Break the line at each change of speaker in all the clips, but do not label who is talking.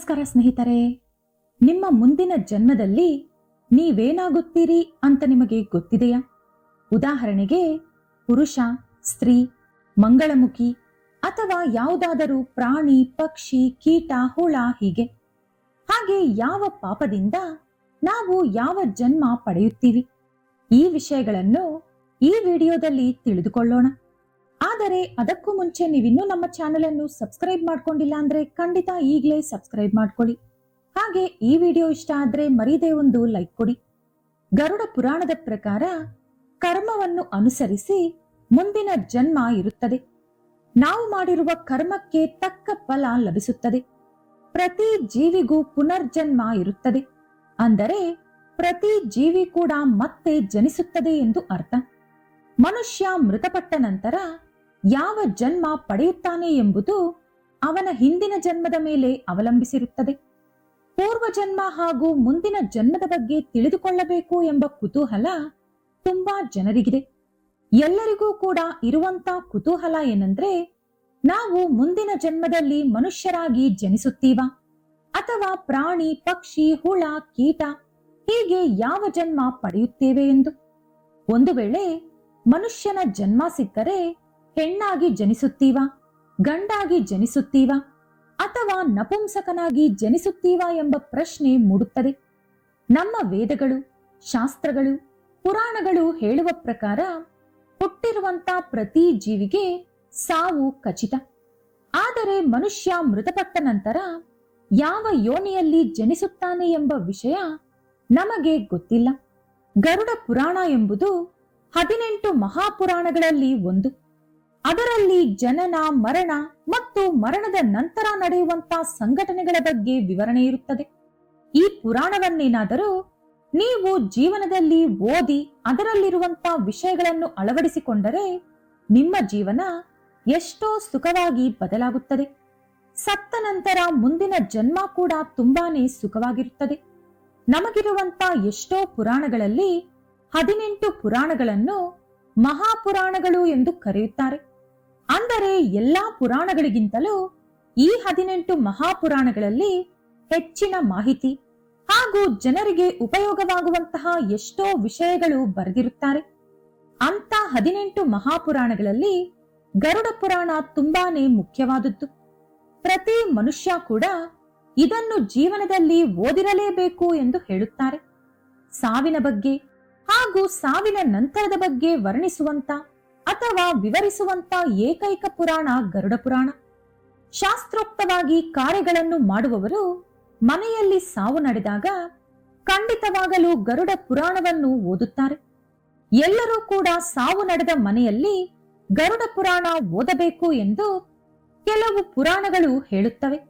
ನಮಸ್ಕಾರ ಸ್ನೇಹಿತರೆ. ನಿಮ್ಮ ಮುಂದಿನ ಜನ್ಮದಲ್ಲಿ ನೀವೇನಾಗುತ್ತೀರಿ ಅಂತ ನಿಮಗೆ ಗೊತ್ತಿದೆಯಾ? ಉದಾಹರಣೆಗೆ ಪುರುಷ, ಸ್ತ್ರೀ, ಮಂಗಳಮುಖಿ ಅಥವಾ ಯಾವುದಾದರೂ ಪ್ರಾಣಿ, ಪಕ್ಷಿ, ಕೀಟ, ಹುಳ ಹೀಗೆ. ಹಾಗೆ ಯಾವ ಪಾಪದಿಂದ ನಾವು ಯಾವ ಜನ್ಮ ಪಡೆಯುತ್ತೀವಿ? ಈ ವಿಷಯಗಳನ್ನು ಈ ವಿಡಿಯೋದಲ್ಲಿ ತಿಳಿದುಕೊಳ್ಳೋಣ. ಆದರೆ ಅದಕ್ಕೂ ಮುಂಚೆ ನೀವಿನ್ನೂ ನಮ್ಮ ಚಾನೆಲ್ ಅನ್ನು ಸಬ್ಸ್ಕ್ರೈಬ್ ಮಾಡ್ಕೊಂಡಿಲ್ಲ ಅಂದ್ರೆ ಖಂಡಿತ ಈಗಲೇ ಸಬ್ಸ್ಕ್ರೈಬ್ ಮಾಡ್ಕೊಳ್ಳಿ. ಹಾಗೆ ಈ ವಿಡಿಯೋ ಇಷ್ಟ ಆದ್ರೆ ಮರೀದೇ ಒಂದು ಲೈಕ್ ಕೊಡಿ. ಗರುಡ ಪುರಾಣದ ಪ್ರಕಾರ ಕರ್ಮವನ್ನು ಅನುಸರಿಸಿ ಮುಂದಿನ ಜನ್ಮ ಇರುತ್ತದೆ. ನಾವು ಮಾಡಿರುವ ಕರ್ಮಕ್ಕೆ ತಕ್ಕ ಫಲ ಲಭಿಸುತ್ತದೆ. ಪ್ರತಿ ಜೀವಿಗೂ ಪುನರ್ಜನ್ಮ ಇರುತ್ತದೆ. ಅಂದರೆ ಪ್ರತಿ ಜೀವಿ ಕೂಡ ಮತ್ತೆ ಜನಿಸುತ್ತದೆ ಎಂದು ಅರ್ಥ. ಮನುಷ್ಯ ಮೃತಪಟ್ಟ ನಂತರ ಯಾವ ಜನ್ಮ ಪಡೆಯುತ್ತಾನೆ ಎಂಬುದು ಅವನ ಹಿಂದಿನ ಜನ್ಮದ ಮೇಲೆ ಅವಲಂಬಿಸಿರುತ್ತದೆ. ಪೂರ್ವ ಜನ್ಮ ಹಾಗೂ ಮುಂದಿನ ಜನ್ಮದ ಬಗ್ಗೆ ತಿಳಿದುಕೊಳ್ಳಬೇಕು ಎಂಬ ಕುತೂಹಲ ತುಂಬಾ ಜನರಿಗಿದೆ. ಎಲ್ಲರಿಗೂ ಕೂಡ ಇರುವಂತ ಕುತೂಹಲ ಏನಂದ್ರೆ, ನಾವು ಮುಂದಿನ ಜನ್ಮದಲ್ಲಿ ಮನುಷ್ಯರಾಗಿ ಜನಿಸುತ್ತೀವಾ ಅಥವಾ ಪ್ರಾಣಿ, ಪಕ್ಷಿ, ಹುಳ, ಕೀಟ ಹೀಗೆ ಯಾವ ಜನ್ಮ ಪಡೆಯುತ್ತೇವೆ ಎಂದು. ಒಂದು ವೇಳೆ ಮನುಷ್ಯನ ಜನ್ಮ ಸಿಕ್ಕರೆ ಹೆಣ್ಣಾಗಿ ಜನಿಸುತ್ತೀವಾ, ಗಂಡಾಗಿ ಜನಿಸುತ್ತೀವಾ ಅಥವಾ ನಪುಂಸಕನಾಗಿ ಜನಿಸುತ್ತೀವಾ ಎಂಬ ಪ್ರಶ್ನೆ ಮೂಡುತ್ತದೆ. ನಮ್ಮ ವೇದಗಳು, ಶಾಸ್ತ್ರಗಳು, ಪುರಾಣಗಳು ಹೇಳುವ ಪ್ರಕಾರ ಹುಟ್ಟಿರುವಂತ ಪ್ರತಿ ಜೀವಿಗೆ ಸಾವು ಖಚಿತ. ಆದರೆ ಮನುಷ್ಯ ಮೃತಪಟ್ಟ ನಂತರ ಯಾವ ಯೋನಿಯಲ್ಲಿ ಜನಿಸುತ್ತಾನೆ ಎಂಬ ವಿಷಯ ನಮಗೆ ಗೊತ್ತಿಲ್ಲ. ಗರುಡ ಪುರಾಣ ಎಂಬುದು 18 ಮಹಾಪುರಾಣಗಳಲ್ಲಿ ಒಂದು. ಅದರಲ್ಲಿ ಜನನ, ಮರಣ ಮತ್ತು ಮರಣದ ನಂತರ ನಡೆಯುವಂತಹ ಸಂಘಟನೆಗಳ ಬಗ್ಗೆ ವಿವರಣೆ ಇರುತ್ತದೆ. ಈ ಪುರಾಣವನ್ನೇನಾದರೂ ನೀವು ಜೀವನದಲ್ಲಿ ಓದಿ ಅದರಲ್ಲಿರುವಂತಹ ವಿಷಯಗಳನ್ನು ಅಳವಡಿಸಿಕೊಂಡರೆ ನಿಮ್ಮ ಜೀವನ ಎಷ್ಟೋ ಸುಖವಾಗಿ ಬದಲಾಗುತ್ತದೆ. ಸತ್ತ ನಂತರ ಮುಂದಿನ ಜನ್ಮ ಕೂಡ ತುಂಬಾನೇ ಸುಖವಾಗಿರುತ್ತದೆ. ನಮಗಿರುವಂತ ಎಷ್ಟೋ ಪುರಾಣಗಳಲ್ಲಿ 18 ಪುರಾಣಗಳನ್ನು ಮಹಾಪುರಾಣಗಳು ಎಂದು ಕರೆಯುತ್ತಾರೆ. ಅಂದರೆ ಎಲ್ಲಾ ಪುರಾಣಗಳಿಗಿಂತಲೂ ಈ 18 ಮಹಾಪುರಾಣಗಳಲ್ಲಿ ಹೆಚ್ಚಿನ ಮಾಹಿತಿ ಹಾಗೂ ಜನರಿಗೆ ಉಪಯೋಗವಾಗುವಂತಹ ಎಷ್ಟೋ ವಿಷಯಗಳು ಬರೆದಿರುತ್ತಾರೆ. ಅಂತ 18 ಮಹಾಪುರಾಣಗಳಲ್ಲಿ ಗರುಡ ಪುರಾಣ ತುಂಬಾನೇ ಮುಖ್ಯವಾದದ್ದು. ಪ್ರತಿ ಮನುಷ್ಯ ಕೂಡ ಇದನ್ನು ಜೀವನದಲ್ಲಿ ಓದಿರಲೇಬೇಕು ಎಂದು ಹೇಳುತ್ತಾರೆ. ಸಾವಿನ ಬಗ್ಗೆ ಹಾಗೂ ಸಾವಿನ ನಂತರದ ಬಗ್ಗೆ ವರ್ಣಿಸುವಂತ ಅಥವಾ ವಿವರಿಸುವಂತ ಏಕೈಕ ಪುರಾಣ ಗರುಡ ಪುರಾಣ. ಶಾಸ್ತ್ರೋಕ್ತವಾಗಿ ಕಾರ್ಯಗಳನ್ನು ಮಾಡುವವರು ಮನೆಯಲ್ಲಿ ಸಾವು ನಡೆದಾಗ ಖಂಡಿತವಾಗಲೂ ಗರುಡ ಪುರಾಣವನ್ನು ಓದುತ್ತಾರೆ. ಎಲ್ಲರೂ ಕೂಡ ಸಾವು ನಡೆದ ಮನೆಯಲ್ಲಿ ಗರುಡ ಪುರಾಣ ಓದಬೇಕು ಎಂದು ಕೆಲವು ಪುರಾಣಗಳು ಹೇಳುತ್ತವೆ.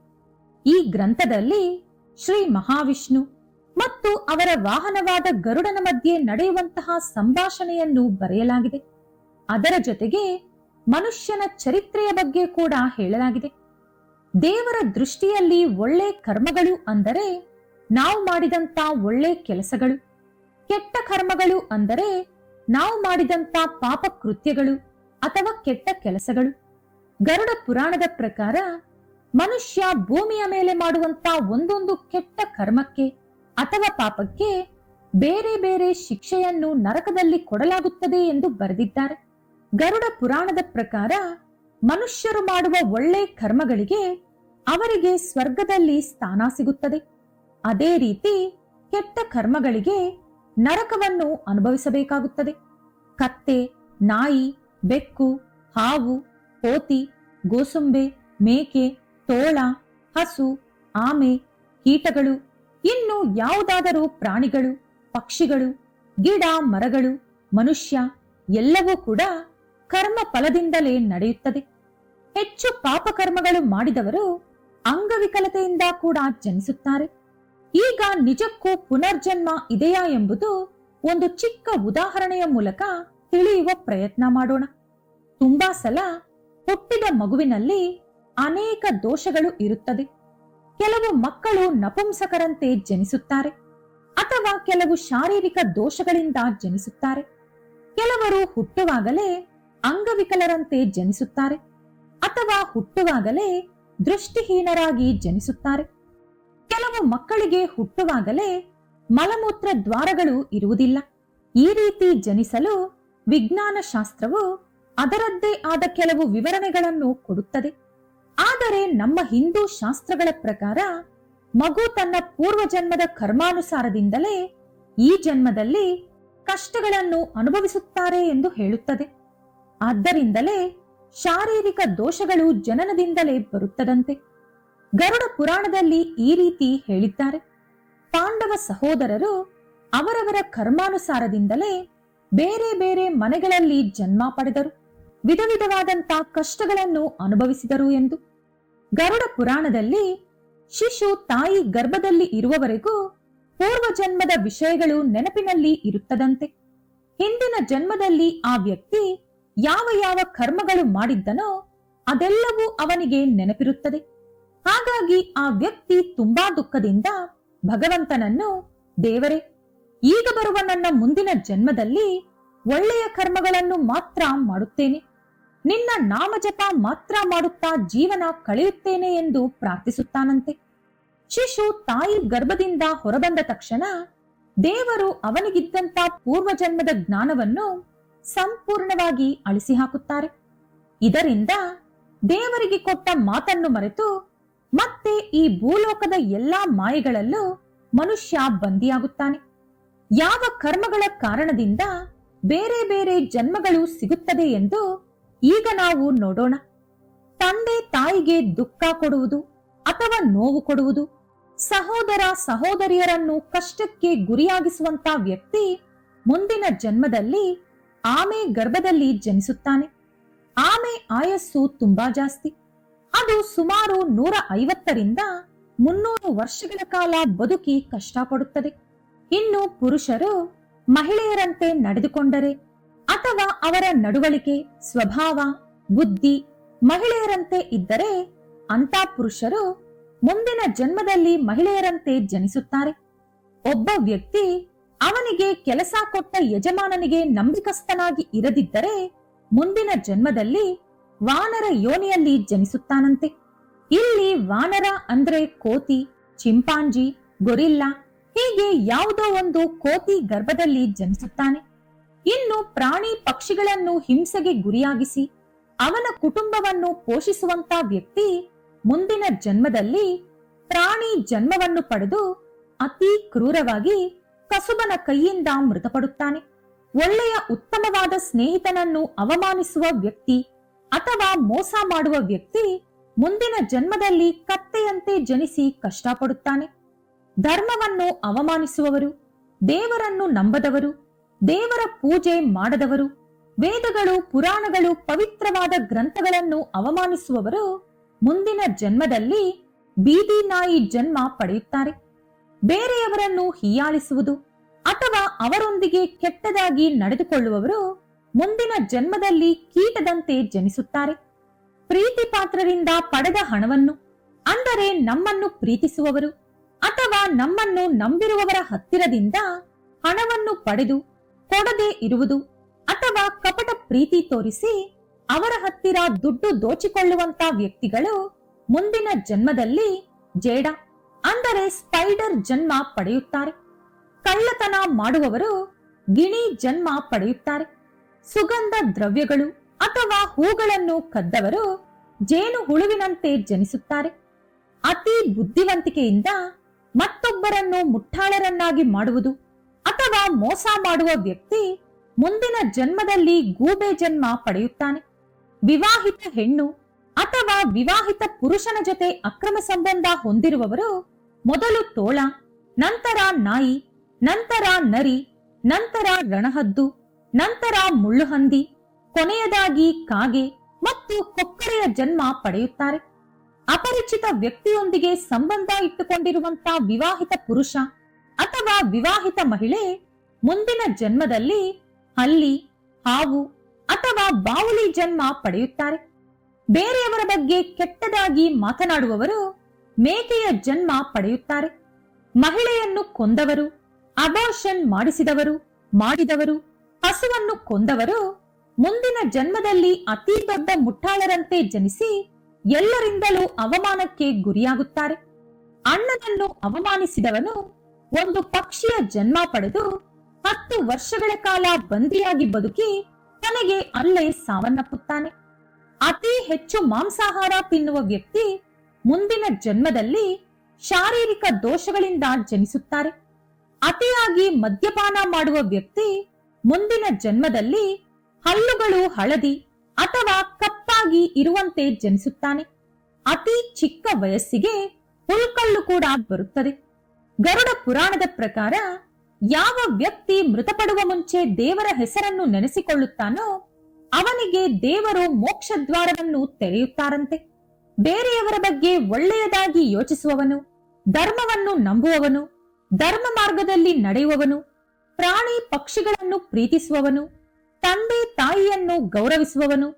ಈ ಗ್ರಂಥದಲ್ಲಿ ಶ್ರೀ ಮಹಾವಿಷ್ಣು ಮತ್ತು ಅವರ ವಾಹನವಾದ ಗರುಡನ ಮಧ್ಯೆ ನಡೆಯುವಂತಹ ಸಂಭಾಷಣೆಯನ್ನು ಬರೆಯಲಾಗಿದೆ. ಅದರ ಜೊತೆಗೆ ಮನುಷ್ಯನ ಚರಿತ್ರೆಯ ಬಗ್ಗೆ ಕೂಡ ಹೇಳಲಾಗಿದೆ. ದೇವರ ದೃಷ್ಟಿಯಲ್ಲಿ ಒಳ್ಳೆ ಕರ್ಮಗಳು ಅಂದರೆ ನಾವು ಮಾಡಿದಂತ ಒಳ್ಳೆ ಕೆಲಸಗಳು, ಕೆಟ್ಟ ಕರ್ಮಗಳು ಅಂದರೆ ನಾವು ಮಾಡಿದಂತ ಪಾಪ ಕೃತ್ಯಗಳು ಅಥವಾ ಕೆಟ್ಟ ಕೆಲಸಗಳು. ಗರುಡ ಪುರಾಣದ ಪ್ರಕಾರ ಮನುಷ್ಯ ಭೂಮಿಯ ಮೇಲೆ ಮಾಡುವಂತ ಒಂದೊಂದು ಕೆಟ್ಟ ಕರ್ಮಕ್ಕೆ ಅಥವಾ ಪಾಪಕ್ಕೆ ಬೇರೆ ಬೇರೆ ಶಿಕ್ಷೆಯನ್ನು ನರಕದಲ್ಲಿ ಕೊಡಲಾಗುತ್ತದೆ ಎಂದು ಬರೆದಿದ್ದಾರೆ. ಗರುಡ ಪುರಾಣದ ಪ್ರಕಾರ ಮನುಷ್ಯರು ಮಾಡುವ ಒಳ್ಳೆ ಕರ್ಮಗಳಿಗೆ ಅವರಿಗೆ ಸ್ವರ್ಗದಲ್ಲಿ ಸ್ಥಾನ ಸಿಗುತ್ತದೆ. ಅದೇ ರೀತಿ ಕೆಟ್ಟ ಕರ್ಮಗಳಿಗೆ ನರಕವನ್ನು ಅನುಭವಿಸಬೇಕಾಗುತ್ತದೆ. ಕತ್ತೆ, ನಾಯಿ, ಬೆಕ್ಕು, ಹಾವು, ಕೋತಿ, ಗೋಸುಂಬೆ, ಮೇಕೆ, ತೋಳ, ಹಸು, ಆಮೆ, ಕೀಟಗಳು, ಇನ್ನು ಯಾವುದಾದರೂ ಪ್ರಾಣಿಗಳು, ಪಕ್ಷಿಗಳು, ಗಿಡ, ಮರಗಳು, ಮನುಷ್ಯ ಎಲ್ಲವೂ ಕೂಡ ಕರ್ಮ ಫಲದಿಂದಲೇ ನಡೆಯುತ್ತದೆ. ಹೆಚ್ಚು ಪಾಪಕರ್ಮಗಳು ಮಾಡಿದವರು ಅಂಗವಿಕಲತೆಯಿಂದ ಕೂಡ ಜನಿಸುತ್ತಾರೆ. ಈಗ ನಿಜಕ್ಕೂ ಪುನರ್ಜನ್ಮ ಇದೆಯಾ ಎಂಬುದು ಒಂದು ಚಿಕ್ಕ ಉದಾಹರಣೆಯ ಮೂಲಕ ತಿಳಿಯುವ ಪ್ರಯತ್ನ ಮಾಡೋಣ. ತುಂಬಾ ಸಲ ಹುಟ್ಟಿದ ಮಗುವಿನಲ್ಲಿ ಅನೇಕ ದೋಷಗಳು ಇರುತ್ತದೆ. ಕೆಲವು ಮಕ್ಕಳು ನಪುಂಸಕರಂತೆ ಜನಿಸುತ್ತಾರೆ ಅಥವಾ ಕೆಲವು ಶಾರೀರಿಕ ದೋಷಗಳಿಂದ ಜನಿಸುತ್ತಾರೆ. ಕೆಲವರು ಹುಟ್ಟುವಾಗಲೇ ಅಂಗವಿಕಲರಂತೆ ಜನಿಸುತ್ತಾರೆ ಅಥವಾ ಹುಟ್ಟುವಾಗಲೇ ದೃಷ್ಟಿಹೀನರಾಗಿ ಜನಿಸುತ್ತಾರೆ. ಮಕ್ಕಳಿಗೆ ಹುಟ್ಟುವಾಗಲೇ ಮಲಮೂತ್ರ ದ್ವಾರಗಳು ಇರುವುದಿಲ್ಲ. ಈ ರೀತಿ ಜನಿಸಲು ವಿಜ್ಞಾನ ಶಾಸ್ತ್ರವು ಅದರದ್ದೇ ಆದ ಕೆಲವು ವಿವರಣೆಗಳನ್ನು ಕೊಡುತ್ತದೆ. ಆದರೆ ನಮ್ಮ ಹಿಂದೂ ಶಾಸ್ತ್ರಗಳ ಪ್ರಕಾರ ಮಗು ತನ್ನ ಪೂರ್ವಜನ್ಮದ ಕರ್ಮಾನುಸಾರದಿಂದಲೇ ಈ ಜನ್ಮದಲ್ಲಿ ಕಷ್ಟಗಳನ್ನು ಅನುಭವಿಸುತ್ತಾರೆ ಎಂದು ಹೇಳುತ್ತದೆ. ಆದ್ದರಿಂದಲೇ ಶಾರೀರಿಕ ದೋಷಗಳು ಜನನದಿಂದಲೇ ಬರುತ್ತದಂತೆ. ಗರುಡ ಪುರಾಣದಲ್ಲಿ ಈ ರೀತಿ ಹೇಳಿದ್ದಾರೆ. ಪಾಂಡವ ಸಹೋದರರು ಅವರವರ ಕರ್ಮಾನುಸಾರದಿಂದಲೇ ಬೇರೆ ಬೇರೆ ಮನೆಗಳಲ್ಲಿ ಜನ್ಮ ಪಡೆದರು, ವಿಧ ವಿಧವಾದಂತ ಕಷ್ಟಗಳನ್ನು ಅನುಭವಿಸಿದರು ಎಂದು. ಗರುಡ ಪುರಾಣದಲ್ಲಿ ಶಿಶು ತಾಯಿ ಗರ್ಭದಲ್ಲಿ ಇರುವವರೆಗೂ ಪೂರ್ವಜನ್ಮದ ವಿಷಯಗಳು ನೆನಪಿನಲ್ಲಿ ಇರುತ್ತದಂತೆ. ಹಿಂದಿನ ಜನ್ಮದಲ್ಲಿ ಆ ವ್ಯಕ್ತಿ ಯಾವ ಯಾವ ಕರ್ಮಗಳು ಮಾಡಿದ್ದನೋ ಅದೆಲ್ಲವೂ ಅವನಿಗೆ ನೆನಪಿರುತ್ತದೆ. ಹಾಗಾಗಿ ಆ ವ್ಯಕ್ತಿ ತುಂಬಾ ದುಃಖದಿಂದ ಭಗವಂತನನ್ನು, ದೇವರೇ, ಈಗ ಬರುವ ನನ್ನ ಮುಂದಿನ ಜನ್ಮದಲ್ಲಿ ಒಳ್ಳೆಯ ಕರ್ಮಗಳನ್ನು ಮಾತ್ರ ಮಾಡುತ್ತೇನೆ, ನಿನ್ನ ನಾಮಜಪ ಮಾತ್ರ ಮಾಡುತ್ತಾ ಜೀವನ ಕಳೆಯುತ್ತೇನೆ ಎಂದು ಪ್ರಾರ್ಥಿಸುತ್ತಾನಂತೆ. ಶಿಶು ತಾಯಿ ಗರ್ಭದಿಂದ ಹೊರಬಂದ ತಕ್ಷಣ ದೇವರು ಅವನಿಗಿದ್ದಂತ ಪೂರ್ವಜನ್ಮದ ಜ್ಞಾನವನ್ನು ಸಂಪೂರ್ಣವಾಗಿ ಅಳಿಸಿ ಹಾಕುತ್ತಾರೆ. ಇದರಿಂದ ದೇವರಿಗೆ ಕೊಟ್ಟ ಮಾತನ್ನು ಮರೆತು ಮತ್ತೆ ಈ ಭೂಲೋಕದ ಎಲ್ಲಾ ಮಾಯೆಗಳಲ್ಲೂ ಮನುಷ್ಯ ಬಂದಿಯಾಗುತ್ತಾನೆ. ಯಾವ ಕರ್ಮಗಳ ಕಾರಣದಿಂದ ಬೇರೆ ಬೇರೆ ಜನ್ಮಗಳು ಸಿಗುತ್ತದೆ ಎಂದು ಈಗ ನಾವು ನೋಡೋಣ. ತಂದೆ ತಾಯಿಗೆ ದುಃಖ ಕೊಡುವುದು ಅಥವಾ ನೋವು ಕೊಡುವುದು, ಸಹೋದರ ಸಹೋದರಿಯರನ್ನು ಕಷ್ಟಕ್ಕೆ ಗುರಿಯಾಗಿಸುವಂತ ವ್ಯಕ್ತಿ ಮುಂದಿನ ಜನ್ಮದಲ್ಲಿ ಆಮೆ ಗರ್ಭದಲ್ಲಿ ಜನಿಸುತ್ತಾನೆ. ಆಮೆ ಆಯಸ್ಸು ತುಂಬಾ ಜಾಸ್ತಿ. ಅದು ಸುಮಾರು 150ರಿಂದ 300 ವರ್ಷಗಳ ಕಾಲ ಬದುಕಿ ಕಷ್ಟಪಡುತ್ತದೆ. ಇನ್ನು ಪುರುಷರು ಮಹಿಳೆಯರಂತೆ ನಡೆದುಕೊಂಡರೆ ಅಥವಾ ಅವರ ನಡವಳಿಕೆ, ಸ್ವಭಾವ, ಬುದ್ಧಿ ಮಹಿಳೆಯರಂತೆ ಇದ್ದರೆ ಅಂತ ಪುರುಷರು ಮುಂದಿನ ಜನ್ಮದಲ್ಲಿ ಮಹಿಳೆಯರಂತೆ ಜನಿಸುತ್ತಾರೆ. ಒಬ್ಬ ವ್ಯಕ್ತಿ ಅವನಿಗೆ ಕೆಲಸ ಕೊಟ್ಟ ಯಜಮಾನನಿಗೆ ನಂಬಿಕಸ್ಥನಾಗಿ ಇರದಿದ್ದರೆ ಮುಂದಿನ ಜನ್ಮದಲ್ಲಿ ವಾನರ ಯೋನಿಯಲ್ಲಿ ಜನಿಸುತ್ತಾನಂತೆ. ಇಲ್ಲಿ ವಾನರ ಅಂದ್ರೆ ಕೋತಿ, ಚಿಂಪಾಂಜಿ, ಗೊರಿಲ್ಲಾ, ಹೀಗೆ ಯಾವುದೋ ಒಂದು ಕೋತಿ ಗರ್ಭದಲ್ಲಿ ಜನಿಸುತ್ತಾನೆ. ಇನ್ನು ಪ್ರಾಣಿ ಪಕ್ಷಿಗಳನ್ನು ಹಿಂಸೆಗೆ ಗುರಿಯಾಗಿಸಿ ಅವನ ಕುಟುಂಬವನ್ನು ಪೋಷಿಸುವಂತ ವ್ಯಕ್ತಿ ಮುಂದಿನ ಜನ್ಮದಲ್ಲಿ ಪ್ರಾಣಿ ಜನ್ಮವನ್ನು ಪಡೆದು ಅತಿ ಕ್ರೂರವಾಗಿ ಕಸುಬನ ಕೈಯಿಂದ ಮೃತಪಡುತ್ತಾನೆ. ಒಳ್ಳೆಯ ಉತ್ತಮವಾದ ಸ್ನೇಹಿತನನ್ನು ಅವಮಾನಿಸುವ ವ್ಯಕ್ತಿ ಅಥವಾ ಮೋಸ ಮಾಡುವ ವ್ಯಕ್ತಿ ಮುಂದಿನ ಜನ್ಮದಲ್ಲಿ ಕತ್ತೆಯಂತೆ ಜನಿಸಿ ಕಷ್ಟಪಡುತ್ತಾನೆ. ಧರ್ಮವನ್ನು ಅವಮಾನಿಸುವವರು, ದೇವರನ್ನು ನಂಬದವರು, ದೇವರ ಪೂಜೆ ಮಾಡದವರು, ವೇದಗಳು, ಪುರಾಣಗಳು, ಪವಿತ್ರವಾದ ಗ್ರಂಥಗಳನ್ನು ಅವಮಾನಿಸುವವರು ಮುಂದಿನ ಜನ್ಮದಲ್ಲಿ ಬೀದಿ ನಾಯಿ ಜನ್ಮ ಪಡೆಯುತ್ತಾರೆ. ಬೇರೆಯವರನ್ನು ಹೀಯಾಳಿಸುವುದು ಅಥವಾ ಅವರೊಂದಿಗೆ ಕೆಟ್ಟದಾಗಿ ನಡೆದುಕೊಳ್ಳುವವರು ಮುಂದಿನ ಜನ್ಮದಲ್ಲಿ ಕೀಟದಂತೆ ಜನಿಸುತ್ತಾರೆ. ಪ್ರೀತಿ ಪಾತ್ರರಿಂದ ಪಡೆದ ಹಣವನ್ನು, ಅಂದರೆ ನಮ್ಮನ್ನು ಪ್ರೀತಿಸುವವರು ಅಥವಾ ನಮ್ಮನ್ನು ನಂಬಿರುವವರ ಹತ್ತಿರದಿಂದ ಹಣವನ್ನು ಪಡೆದು ಕೊಡದೆ ಇರುವುದು ಅಥವಾ ಕಪಟ ಪ್ರೀತಿ ತೋರಿಸಿ ಅವರ ಹತ್ತಿರ ದುಡ್ಡು ದೋಚಿಕೊಳ್ಳುವಂತ ವ್ಯಕ್ತಿಗಳು ಮುಂದಿನ ಜನ್ಮದಲ್ಲಿ ಜೇಡ ಅಂದರೆ ಸ್ಪೈಡರ್ ಜನ್ಮ ಪಡೆಯುತ್ತಾರೆ. ಕಳ್ಳತನ ಮಾಡುವವರು ಗಿಣಿ ಜನ್ಮ ಪಡೆಯುತ್ತಾರೆ. ಸುಗಂಧ ದ್ರವ್ಯಗಳು ಅಥವಾ ಹೂಗಳನ್ನು ಕದ್ದವರು ಜೇನು ಹುಳುವಿನಂತೆ ಜನಿಸುತ್ತಾರೆ. ಅತಿ ಬುದ್ಧಿವಂತಿಕೆಯಿಂದ ಮತ್ತೊಬ್ಬರನ್ನು ಮುಟ್ಟಾಳರನ್ನಾಗಿ ಮಾಡುವುದು ಅಥವಾ ಮೋಸ ಮಾಡುವ ವ್ಯಕ್ತಿ ಮುಂದಿನ ಜನ್ಮದಲ್ಲಿ ಗೂಬೆ ಜನ್ಮ ಪಡೆಯುತ್ತಾನೆ. ವಿವಾಹಿತ ಹೆಣ್ಣು ಅಥವಾ ವಿವಾಹಿತ ಪುರುಷನ ಜೊತೆ ಅಕ್ರಮ ಸಂಬಂಧ ಹೊಂದಿರುವವರು ಮೊದಲು ತೋಳ, ನಂತರ ನಾಯಿ, ನಂತರ ನರಿ, ನಂತರ ರಣಹದ್ದು, ನಂತರ ಮುಳ್ಳುಹಂದಿ, ಕೊನೆಯದಾಗಿ ಕಾಗೆ ಮತ್ತು ಕೊಕ್ಕರೆಯ ಜನ್ಮ ಪಡೆಯುತ್ತಾರೆ. ಅಪರಿಚಿತ ವ್ಯಕ್ತಿಯೊಂದಿಗೆ ಸಂಬಂಧ ಇಟ್ಟುಕೊಂಡಿರುವಂತ ವಿವಾಹಿತ ಪುರುಷ ಅಥವಾ ವಿವಾಹಿತ ಮಹಿಳೆ ಮುಂದಿನ ಜನ್ಮದಲ್ಲಿ ಹಲ್ಲಿ, ಹಾವು ಅಥವಾ ಬಾವುಲಿ ಜನ್ಮ ಪಡೆಯುತ್ತಾರೆ. ಬೇರೆಯವರ ಬಗ್ಗೆ ಕೆಟ್ಟದಾಗಿ ಮಾತನಾಡುವವರು ಮೇಕೆಯ ಜನ್ಮ ಪಡೆಯುತ್ತಾರೆ. ಮಹಿಳೆಯನ್ನು ಕೊಂದವರು, ಅಬಾರ್ಷನ್ ಮಾಡಿದವರು, ಹಸುವನ್ನು ಕೊಂದವರು ಮುಂದಿನ ಜನ್ಮದಲ್ಲಿ ಅತಿ ದೊಡ್ಡ ಮುಟ್ಟಾಳರಂತೆ ಜನಿಸಿ ಎಲ್ಲರಿಂದಲೂ ಅವಮಾನಕ್ಕೆ ಗುರಿಯಾಗುತ್ತಾರೆ. ಅಣ್ಣನನ್ನು ಅವಮಾನಿಸಿದವನು ಒಂದು ಪಕ್ಷಿಯ ಜನ್ಮ ಪಡೆದು 10 ವರ್ಷಗಳ ಕಾಲ ಬಂದಿಯಾಗಿ ಬದುಕಿ ತನಗೆ ಅಲ್ಲೇ ಸಾವನ್ನಪ್ಪುತ್ತಾನೆ. ಅತಿ ಹೆಚ್ಚು ಮಾಂಸಾಹಾರ ತಿನ್ನುವ ವ್ಯಕ್ತಿ ಮುಂದಿನ ಜನ್ಮದಲ್ಲಿ ಶಾರೀರಿಕ ದೋಷಗಳಿಂದ ಜನಿಸುತ್ತಾರೆ. ಅತಿಯಾಗಿ ಮದ್ಯಪಾನ ಮಾಡುವ ವ್ಯಕ್ತಿ ಮುಂದಿನ ಜನ್ಮದಲ್ಲಿ ಹಲ್ಲುಗಳು ಹಳದಿ ಅಥವಾ ಕಪ್ಪಾಗಿ ಇರುವಂತೆ ಜನಿಸುತ್ತಾನೆ. ಅತಿ ಚಿಕ್ಕ ವಯಸ್ಸಿಗೆ ಹುಲ್ಕಲ್ಲು ಕೂಡ ಬರುತ್ತದೆ. ಗರುಡ ಪುರಾಣದ ಪ್ರಕಾರ ಯಾವ ವ್ಯಕ್ತಿ ಮೃತಪಡುವ ಮುಂಚೆ ದೇವರ ಹೆಸರನ್ನು ನೆನೆಸಿಕೊಳ್ಳುತ್ತಾನೋ ಅವನಿಗೆ ದೇವರು ಮೋಕ್ಷದ್ವಾರವನ್ನು ತೆರೆಯುತ್ತಾರಂತೆ. ಬೇರೆಯವರ ಬಗ್ಗೆ ಒಳ್ಳೆಯದಾಗಿ ಯೋಚಿಸುವವನು, ಧರ್ಮವನ್ನು ನಂಬುವವನು, ಧರ್ಮ ಮಾರ್ಗದಲ್ಲಿ ನಡೆಯುವವನು, ಪ್ರಾಣಿ ಪಕ್ಷಿಗಳನ್ನು ಪ್ರೀತಿಸುವವನು, ತಂದೆ ತಾಯಿಯನ್ನು ಗೌರವಿಸುವವನು,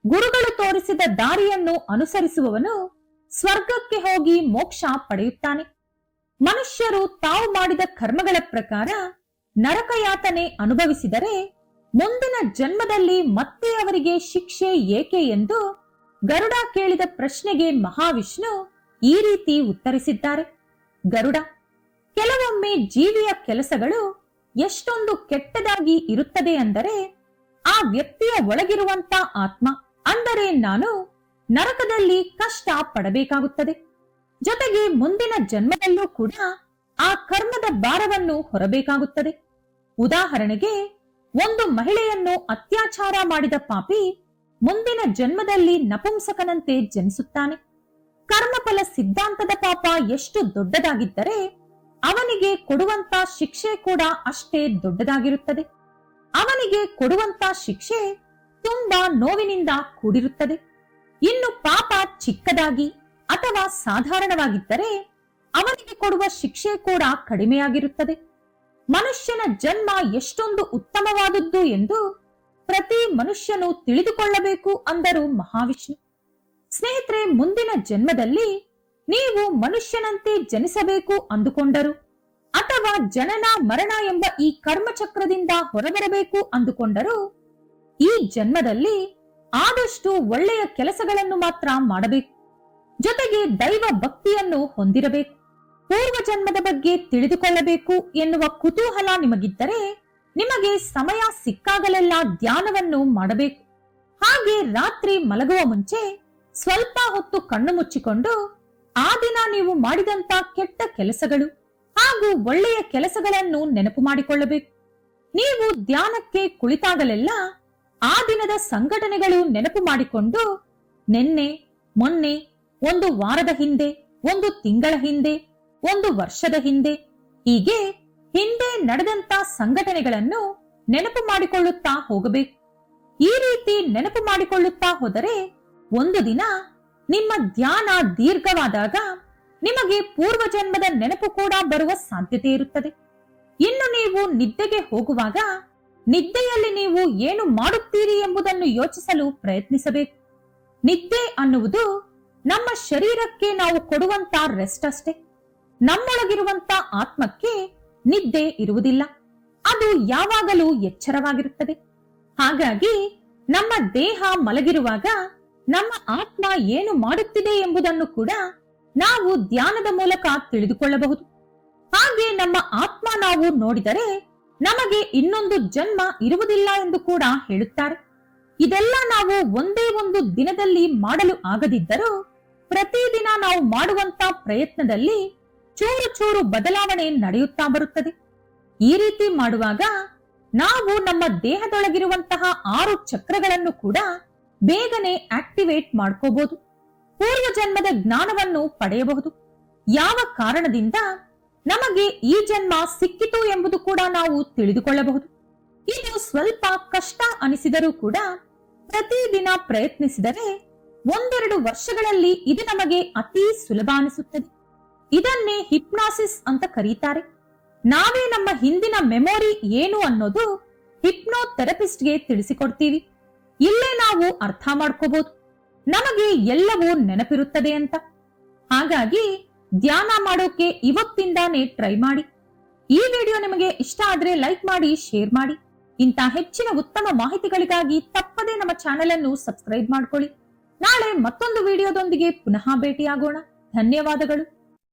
ಗುರುಗಳು ತೋರಿಸಿದ ದಾರಿಯನ್ನು ಅನುಸರಿಸುವವನು ಸ್ವರ್ಗಕ್ಕೆ ಹೋಗಿ ಮೋಕ್ಷ ಪಡೆಯುತ್ತಾನೆ. ಮನುಷ್ಯರು ತಾವು ಮಾಡಿದ ಕರ್ಮಗಳ ಪ್ರಕಾರ ನರಕಯಾತನೆ ಅನುಭವಿಸಿದರೆ ಮುಂದಿನ ಜನ್ಮದಲ್ಲಿ ಮತ್ತೆ ಅವರಿಗೆ ಶಿಕ್ಷೆ ಏಕೆ ಎಂದು ಗರುಡ ಕೇಳಿದ ಪ್ರಶ್ನೆಗೆ ಮಹಾವಿಷ್ಣು ಈ ರೀತಿ ಉತ್ತರಿಸಿದ್ದಾರೆ. ಗರುಡ, ಕೆಲವೊಮ್ಮೆ ಜೀವಿಯ ಕೆಲಸಗಳು ಎಷ್ಟೊಂದು ಕೆಟ್ಟದಾಗಿ ಇರುತ್ತದೆ ಅಂದರೆ ಆ ವ್ಯಕ್ತಿಯ ಒಳಗಿರುವಂತ ಆತ್ಮ ಅಂದರೆ ನಾನು ನರಕದಲ್ಲಿ ಕಷ್ಟ ಪಡಬೇಕಾಗುತ್ತದೆ. ಜೊತೆಗೆ ಮುಂದಿನ ಜನ್ಮದಲ್ಲೂ ಕೂಡ ಆ ಕರ್ಮದ ಭಾರವನ್ನು ಹೊರಬೇಕಾಗುತ್ತದೆ. ಉದಾಹರಣೆಗೆ, ಒಂದು ಮಹಿಳೆಯನ್ನು ಅತ್ಯಾಚಾರ ಮಾಡಿದ ಪಾಪಿ ಮುಂದಿನ ಜನ್ಮದಲ್ಲಿ ನಪುಂಸಕನಂತೆ ಜನಿಸುತ್ತಾನೆ. ಕರ್ಮಫಲ ಸಿದ್ಧಾಂತದ ಪಾಪ ಎಷ್ಟು ದೊಡ್ಡದಾಗಿದ್ದರೆ ಅವನಿಗೆ ಕೊಡುವಂತ ಶಿಕ್ಷೆ ಕೂಡ ಅಷ್ಟೇ ದೊಡ್ಡದಾಗಿರುತ್ತದೆ. ಅವನಿಗೆ ಕೊಡುವಂತ ಶಿಕ್ಷೆ ತುಂಬಾ ನೋವಿನಿಂದ ಕೂಡಿರುತ್ತದೆ. ಇನ್ನು ಪಾಪ ಚಿಕ್ಕದಾಗಿ ಅಥವಾ ಸಾಧಾರಣವಾಗಿದ್ದರೆ ಅವನಿಗೆ ಕೊಡುವ ಶಿಕ್ಷೆ ಕೂಡ ಕಡಿಮೆಯಾಗಿರುತ್ತದೆ. ಮನುಷ್ಯನ ಜನ್ಮ ಎಷ್ಟೊಂದು ಉತ್ತಮವಾದದ್ದು ಎಂದು ಪ್ರತಿ ಮನುಷ್ಯನು ತಿಳಿದುಕೊಳ್ಳಬೇಕು ಅಂದರು ಮಹಾವಿಷ್ಣು. ಸ್ನೇಹಿತರೆ, ಮುಂದಿನ ಜನ್ಮದಲ್ಲಿ ನೀವು ಮನುಷ್ಯನಂತೆ ಜನಿಸಬೇಕು ಅಂದುಕೊಂಡರು ಅಥವಾ ಜನನ ಮರಣ ಎಂಬ ಈ ಕರ್ಮಚಕ್ರದಿಂದ ಹೊರಬರಬೇಕು ಅಂದುಕೊಂಡರು ಈ ಜನ್ಮದಲ್ಲಿ ಆದಷ್ಟು ಒಳ್ಳೆಯ ಕೆಲಸಗಳನ್ನು ಮಾತ್ರ ಮಾಡಬೇಕು. ಜೊತೆಗೆ ದೈವ ಭಕ್ತಿಯನ್ನು ಹೊಂದಿರಬೇಕು. ಪೂರ್ವ ಜನ್ಮದ ಬಗ್ಗೆ ತಿಳಿದುಕೊಳ್ಳಬೇಕು ಎನ್ನುವ ಕುತೂಹಲ ನಿಮಗಿದ್ದರೆ ನಿಮಗೆ ಸಮಯ ಸಿಕ್ಕಾಗಲೆಲ್ಲ ಧ್ಯಾನವನ್ನು ಮಾಡಬೇಕು. ಹಾಗೆ ರಾತ್ರಿ ಮಲಗುವ ಮುಂಚೆ ಸ್ವಲ್ಪ ಹೊತ್ತು ಕಣ್ಣು ಮುಚ್ಚಿಕೊಂಡು ಆ ದಿನ ನೀವು ಮಾಡಿದಂತ ಕೆಟ್ಟ ಕೆಲಸಗಳು ಹಾಗೂ ಒಳ್ಳೆಯ ಕೆಲಸಗಳನ್ನು ನೆನಪು ಮಾಡಿಕೊಳ್ಳಬೇಕು. ನೀವು ಧ್ಯಾನಕ್ಕೆ ಕುಳಿತಾಗಲೆಲ್ಲ ಆ ದಿನದ ಸಂಘಟನೆಗಳು ನೆನಪು ಮಾಡಿಕೊಂಡು ನಿನ್ನೆ, ಮೊನ್ನೆ, ಒಂದು ವಾರದ ಹಿಂದೆ, ಒಂದು ತಿಂಗಳ ಹಿಂದೆ, ಒಂದು ವರ್ಷದ ಹಿಂದೆ, ಹೀಗೆ ಹಿಂದೆ ನಡೆದಂತ ಸಂಘಟನೆಗಳನ್ನು ನೆನಪು ಮಾಡಿಕೊಳ್ಳುತ್ತಾ ಹೋಗಬೇಕು. ಈ ರೀತಿ ನೆನಪು ಮಾಡಿಕೊಳ್ಳುತ್ತಾ ಹೋದರೆ ಒಂದು ದಿನ ನಿಮ್ಮ ಧ್ಯಾನ ದೀರ್ಘವಾದಾಗ ನಿಮಗೆ ಪೂರ್ವ ಜನ್ಮದ ನೆನಪು ಕೂಡ ಬರುವ ಸಾಧ್ಯತೆ ಇರುತ್ತದೆ. ಇನ್ನು ನೀವು ನಿದ್ದೆಗೆ ಹೋಗುವಾಗ ನಿದ್ದೆಯಲ್ಲಿ ನೀವು ಏನು ಮಾಡುತ್ತೀರಿ ಎಂಬುದನ್ನು ಯೋಚಿಸಲು ಪ್ರಯತ್ನಿಸಬೇಕು. ನಿದ್ದೆ ಅನ್ನುವುದು ನಮ್ಮ ಶರೀರಕ್ಕೆ ನಾವು ಕೊಡುವಂತ ರೆಸ್ಟ್ ಅಷ್ಟೇ. ನಮ್ಮೊಳಗಿರುವಂತ ಆತ್ಮಕ್ಕೆ ನಿದ್ದೆ ಇರುವುದಿಲ್ಲ. ಅದು ಯಾವಾಗಲೂ ಎಚ್ಚರವಾಗಿರುತ್ತದೆ. ಹಾಗಾಗಿ ನಮ್ಮ ದೇಹ ಮಲಗಿರುವಾಗ ನಮ್ಮ ಆತ್ಮ ಏನು ಮಾಡುತ್ತಿದೆ ಎಂಬುದನ್ನು ಕೂಡ ನಾವು ಧ್ಯಾನದ ಮೂಲಕ ತಿಳಿದುಕೊಳ್ಳಬಹುದು. ಹಾಗೆ ನಮ್ಮ ಆತ್ಮ ನಾವು ನೋಡಿದರೆ ನಮಗೆ ಇನ್ನೊಂದು ಜನ್ಮ ಇರುವುದಿಲ್ಲ ಎಂದು ಕೂಡ ಹೇಳುತ್ತಾರೆ. ಇದೆಲ್ಲ ನಾವು ಒಂದೇ ಒಂದು ದಿನದಲ್ಲಿ ಮಾಡಲು ಆಗದಿದ್ದರೂ ಪ್ರತಿದಿನ ನಾವು ಮಾಡುವಂತ ಪ್ರಯತ್ನದಲ್ಲಿ ಚೂರು ಚೂರು ಬದಲಾವಣೆ ನಡೆಯುತ್ತಾ ಬರುತ್ತದೆ. ಈ ರೀತಿ ಮಾಡುವಾಗ ನಾವು ನಮ್ಮ ದೇಹದೊಳಗಿರುವಂತಹ 6 ಚಕ್ರಗಳನ್ನು ಕೂಡ ಬೇಗನೆ ಆಕ್ಟಿವೇಟ್ ಮಾಡ್ಕೋಬಹುದು. ಪೂರ್ವ ಜನ್ಮದ ಜ್ಞಾನವನ್ನು ಪಡೆಯಬಹುದು. ಯಾವ ಕಾರಣದಿಂದ ನಮಗೆ ಈ ಜನ್ಮ ಸಿಕ್ಕಿತು ಎಂಬುದು ಕೂಡ ನಾವು ತಿಳಿದುಕೊಳ್ಳಬಹುದು. ಇದು ಸ್ವಲ್ಪ ಕಷ್ಟ ಅನಿಸಿದರೂ ಕೂಡ ಪ್ರತಿದಿನ ಪ್ರಯತ್ನಿಸಿದರೆ 1-2 ವರ್ಷಗಳಲ್ಲಿ ಇದು ನಮಗೆ ಅತಿ ಸುಲಭ ಅನಿಸುತ್ತದೆ. ಇದನ್ನೇ ಹಿಪ್ನಾಸಿಸ್ ಅಂತ ಕರೀತಾರೆ. ನಾವೇ ನಮ್ಮ ಹಿಂದಿನ ಮೆಮೊರಿ ಏನು ಅನ್ನೋದು ಹಿಪ್ನೋಥೆರಪಿಸ್ಟ್ಗೆ ತಿಳಿಸಿಕೊಡ್ತೀವಿ. ಇಲ್ಲೇ ನಾವು ಅರ್ಥ ಮಾಡ್ಕೋಬಹುದು ನಮಗೆ ಎಲ್ಲವೂ ನೆನಪಿರುತ್ತದೆ ಅಂತ. ಹಾಗಾಗಿ ಧ್ಯಾನ ಮಾಡೋಕೆ ಇವತ್ತಿಂದಾನೇ ಟ್ರೈ ಮಾಡಿ. ಈ ವಿಡಿಯೋ ನಿಮಗೆ ಇಷ್ಟ ಆದ್ರೆ ಲೈಕ್ ಮಾಡಿ, ಶೇರ್ ಮಾಡಿ. ಇಂಥ ಹೆಚ್ಚಿನ ಉತ್ತಮ ಮಾಹಿತಿಗಳಿಗಾಗಿ ತಪ್ಪದೇ ನಮ್ಮ ಚಾನೆಲ್ ಅನ್ನು ಸಬ್ಸ್ಕ್ರೈಬ್ ಮಾಡ್ಕೊಳ್ಳಿ. ನಾಳೆ ಮತ್ತೊಂದು ವಿಡಿಯೋದೊಂದಿಗೆ ಪುನಃ ಭೇಟಿಯಾಗೋಣ. ಧನ್ಯವಾದಗಳು.